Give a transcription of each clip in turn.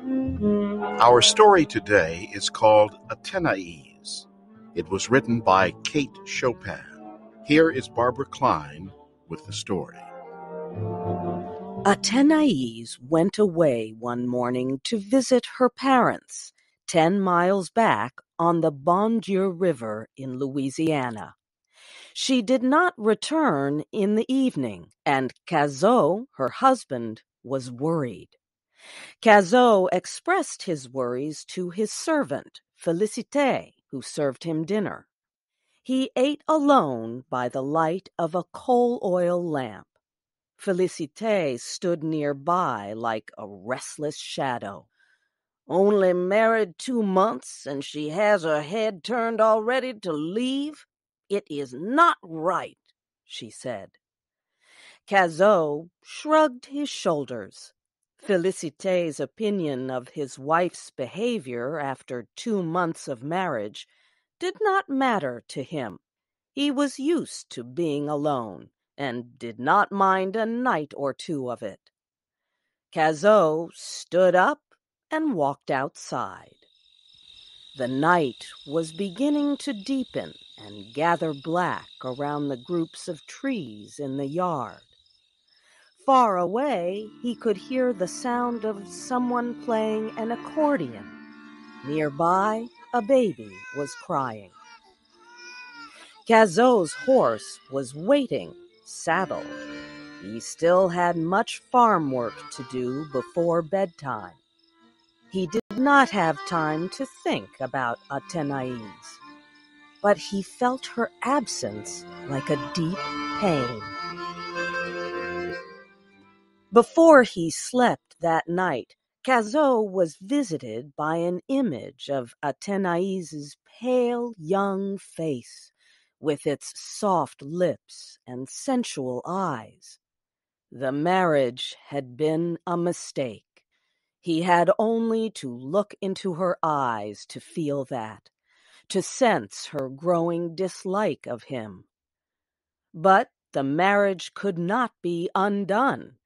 Our story today is called Athenaise. It was written by Kate Chopin. Here is Barbara Klein with the story. Athenaise went away one morning to visit her parents, 10 miles back on the Bon Dieu River in Louisiana. She did not return in the evening, and Cazot, her husband, was worried. Cazot expressed his worries to his servant, Félicité, who served him dinner. He ate alone by the light of a coal oil lamp. Félicité stood nearby like a restless shadow. "Only married 2 months, and she has her head turned already to leave? It is not right," she said. Cazot shrugged his shoulders. Félicité's opinion of his wife's behavior after 2 months of marriage did not matter to him. He was used to being alone and did not mind a night or two of it. Cazot stood up and walked outside. The night was beginning to deepen and gather black around the groups of trees in the yard. Far away, he could hear the sound of someone playing an accordion. Nearby, a baby was crying. Cazot's horse was waiting, saddled. He still had much farm work to do before bedtime. He did not have time to think about Athenaise, but he felt her absence like a deep pain. Before he slept that night, Cazot was visited by an image of Athénaise's pale young face, with its soft lips and sensual eyes. The marriage had been a mistake. He had only to look into her eyes to feel that, to sense her growing dislike of him. But the marriage could not be undone,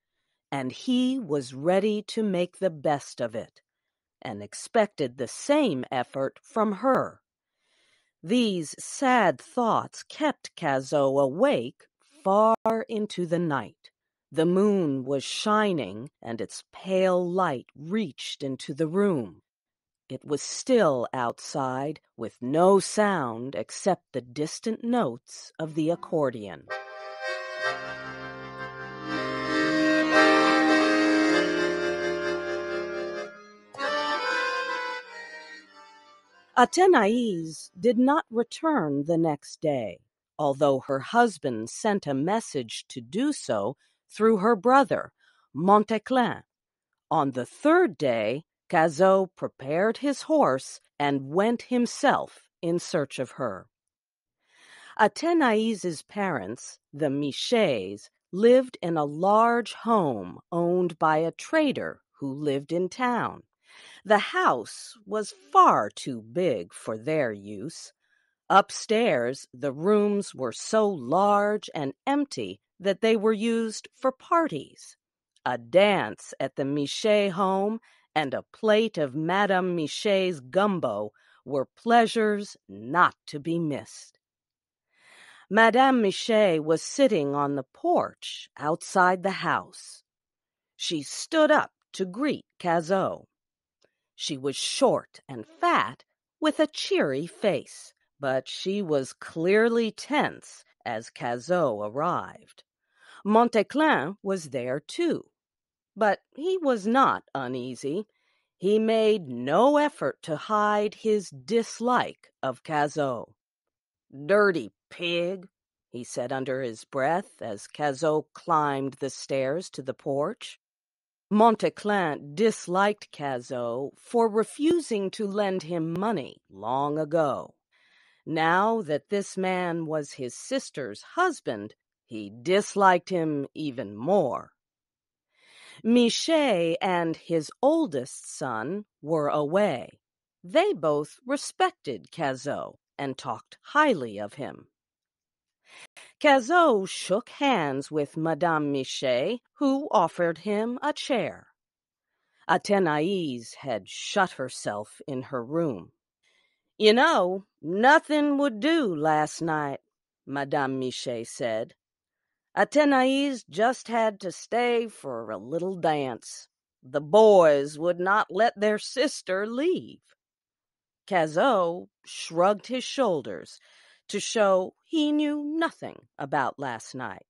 and he was ready to make the best of it, and expected the same effort from her. These sad thoughts kept Cazot awake far into the night. The moon was shining, and its pale light reached into the room. It was still outside, with no sound except the distant notes of the accordion. Athenaise did not return the next day, although her husband sent a message to do so through her brother, Montéclin. On the 3rd day, Cazot prepared his horse and went himself in search of her. Athénaise's parents, the Michets, lived in a large home owned by a trader who lived in town. The house was far too big for their use. Upstairs, the rooms were so large and empty that they were used for parties. A dance at the Michet home and a plate of Madame Michet's gumbo were pleasures not to be missed. Madame Michet was sitting on the porch outside the house. She stood up to greet Cazot. She was short and fat, with a cheery face, but she was clearly tense as Cazot arrived. Montéclin was there too, but he was not uneasy. He made no effort to hide his dislike of Cazot. "Dirty pig," he said under his breath as Cazot climbed the stairs to the porch. Montéclin disliked Cazot for refusing to lend him money long ago. Now that this man was his sister's husband, he disliked him even more. Michet and his oldest son were away. They both respected Cazot and talked highly of him. Cazot shook hands with Madame Michet, who offered him a chair. Athenaise had shut herself in her room. "You know, nothing would do last night," Madame Michel said. "Athenaise just had to stay for a little dance. The boys would not let their sister leave." Cazot shrugged his shoulders to show he knew nothing about last night.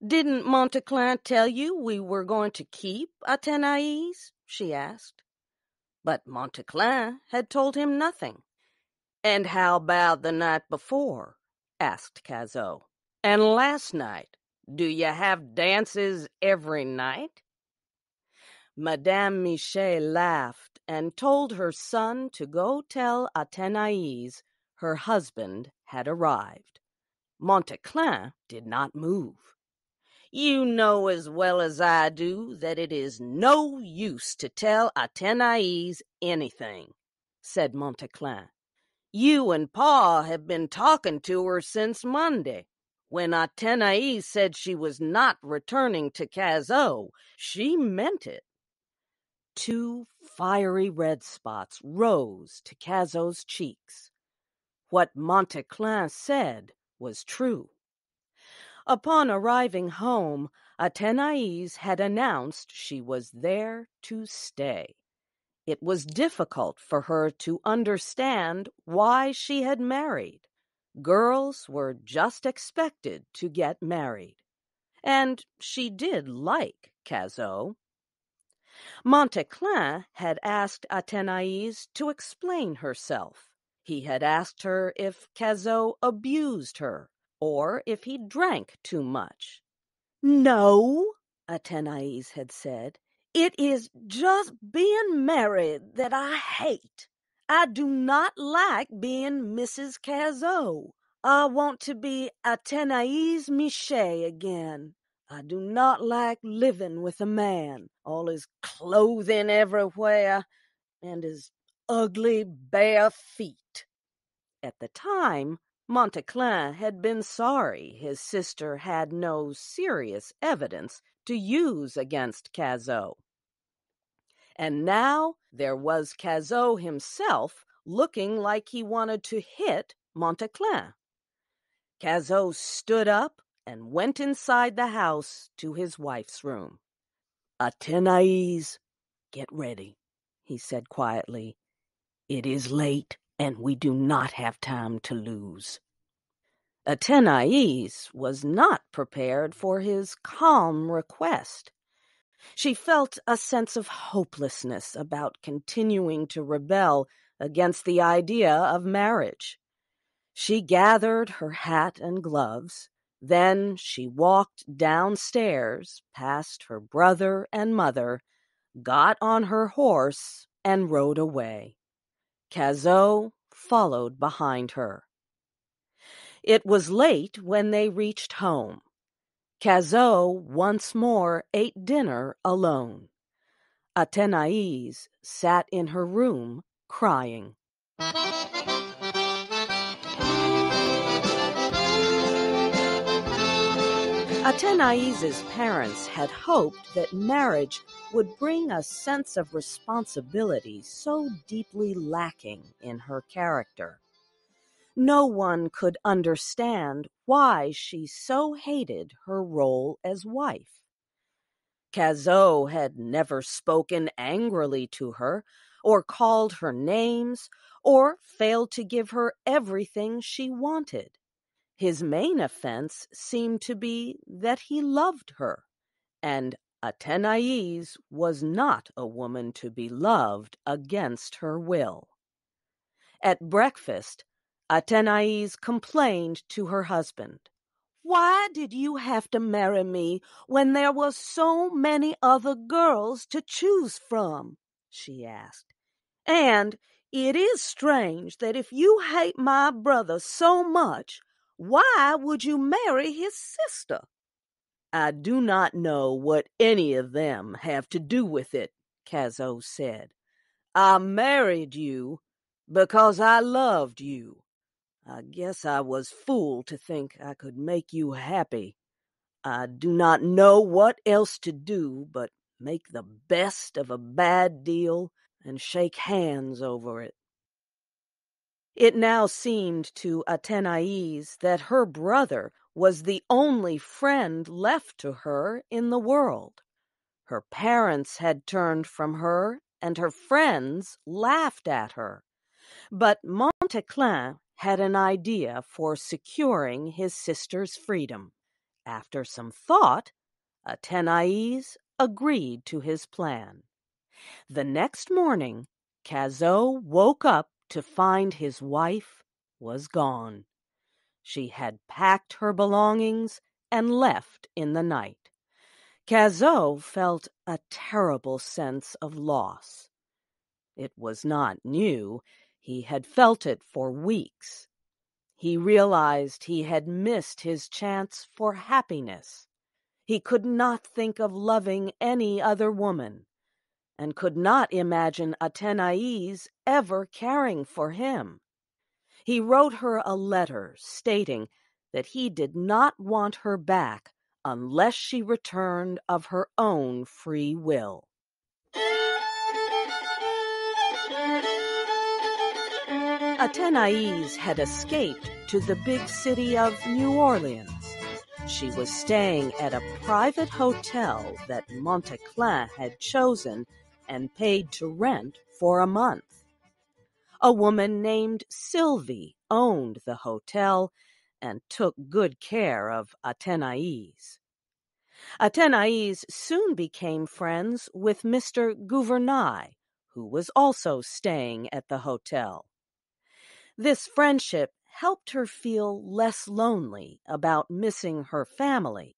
"Didn't Monteclin tell you we were going to keep Athenaise?" she asked. But Monteclin had told him nothing. "And how about the night before?" asked Cazot. "And last night? Do you have dances every night?" Madame Michel laughed and told her son to go tell Athenaise her husband had arrived. Monteclin did not move. "You know as well as I do that it is no use to tell Athenaise anything," said Monteclin. "You and Pa have been talking to her since Monday. When Athenaise said she was not returning to Cazot, she meant it." 2 fiery red spots rose to Cazot's cheeks. What Monteclin said was true. Upon arriving home, Athenaise had announced she was there to stay. It was difficult for her to understand why she had married. Girls were just expected to get married. And she did like Cazot. Monteclin had asked Athenaise to explain herself. He had asked her if Cazot abused her, or if he drank too much. "No," Athenaise had said, "it is just being married that I hate. I do not like being Mrs. Cazot. I want to be Athenaise Michel again. I do not like living with a man, all his clothing everywhere, and his ugly bare feet." At the time, Monteclin had been sorry his sister had no serious evidence to use against Cazot. And now there was Cazot himself looking like he wanted to hit Monteclin. Cazot stood up and went inside the house to his wife's room. "Athenaise, get ready," he said quietly. "It is late, and we do not have time to lose." Athenaise was not prepared for his calm request. She felt a sense of hopelessness about continuing to rebel against the idea of marriage. She gathered her hat and gloves. Then she walked downstairs past her brother and mother, got on her horse, and rode away. Cazot followed behind her. It was late when they reached home. Cazot once more ate dinner alone. Athenaise sat in her room crying. Athenaise's parents had hoped that marriage would bring a sense of responsibility so deeply lacking in her character. No one could understand why she so hated her role as wife. Cazot had never spoken angrily to her, or called her names, or failed to give her everything she wanted. His main offense seemed to be that he loved her, and Athenaise was not a woman to be loved against her will. At breakfast, Athenaise complained to her husband. "Why did you have to marry me when there were so many other girls to choose from?" she asked. "And it is strange that if you hate my brother so much, why would you marry his sister?" "I do not know what any of them have to do with it," Cazot said. "I married you because I loved you. I guess I was fool to think I could make you happy. I do not know what else to do but make the best of a bad deal, and shake hands over it. It now seemed to Athenaise that her brother was the only friend left to her in the world. Her parents had turned from her, and her friends laughed at her. But Montéclin had an idea for securing his sister's freedom. After some thought, Athenaise agreed to his plan. The next morning, Cazot woke up to find his wife was gone. She had packed her belongings and left in the night. Cazot felt a terrible sense of loss. It was not new. He had felt it for weeks. He realized he had missed his chance for happiness. He could not think of loving any other woman, and could not imagine Athenaise ever caring for him. He wrote her a letter stating that he did not want her back unless she returned of her own free will. Athenaise had escaped to the big city of New Orleans. She was staying at a private hotel that Montéclin had chosen and paid to rent for a month. A woman named Sylvie owned the hotel and took good care of Athenaise. Athenaise soon became friends with Mr. Gouvernail, who was also staying at the hotel. This friendship helped her feel less lonely about missing her family.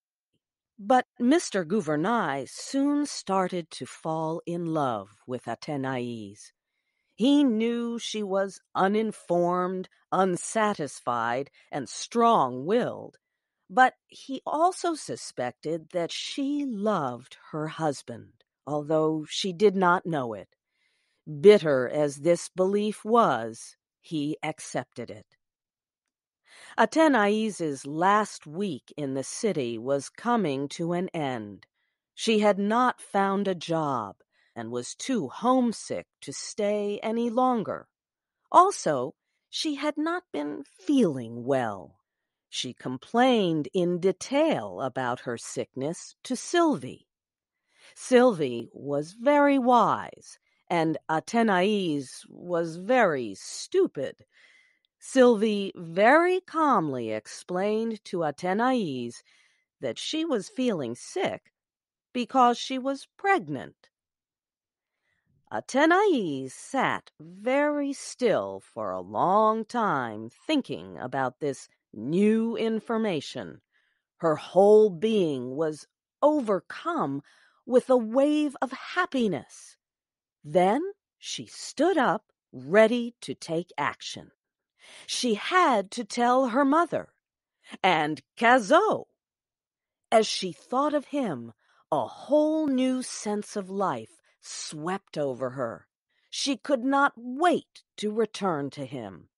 But Mr. Gouvernail soon started to fall in love with Athenaise. He knew she was uninformed, unsatisfied, and strong-willed, but he also suspected that she loved her husband, although she did not know it. Bitter as this belief was, he accepted it. Athenaise's last week in the city was coming to an end. She had not found a job and was too homesick to stay any longer. Also, she had not been feeling well. She complained in detail about her sickness to Sylvie. Sylvie was very wise, and Athenaise was very stupid. Sylvie very calmly explained to Athenaise that she was feeling sick because she was pregnant. Athenaise sat very still for a long time thinking about this new information. Her whole being was overcome with a wave of happiness. Then she stood up, ready to take action. She had to tell her mother, and Cazot. As she thought of him, a whole new sense of life swept over her. She could not wait to return to him.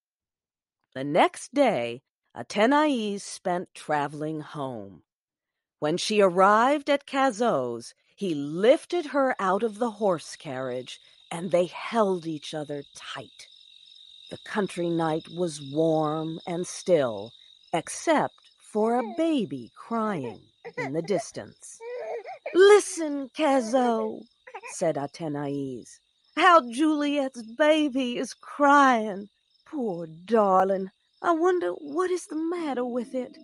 The next day, Athenaise spent traveling home. When she arrived at Cazot's, he lifted her out of the horse carriage, and they held each other tight. The country night was warm and still, except for a baby crying in the distance. "Listen, Cazot," said Athenaise. "How Juliet's baby is crying. Poor darling. I wonder what is the matter with it."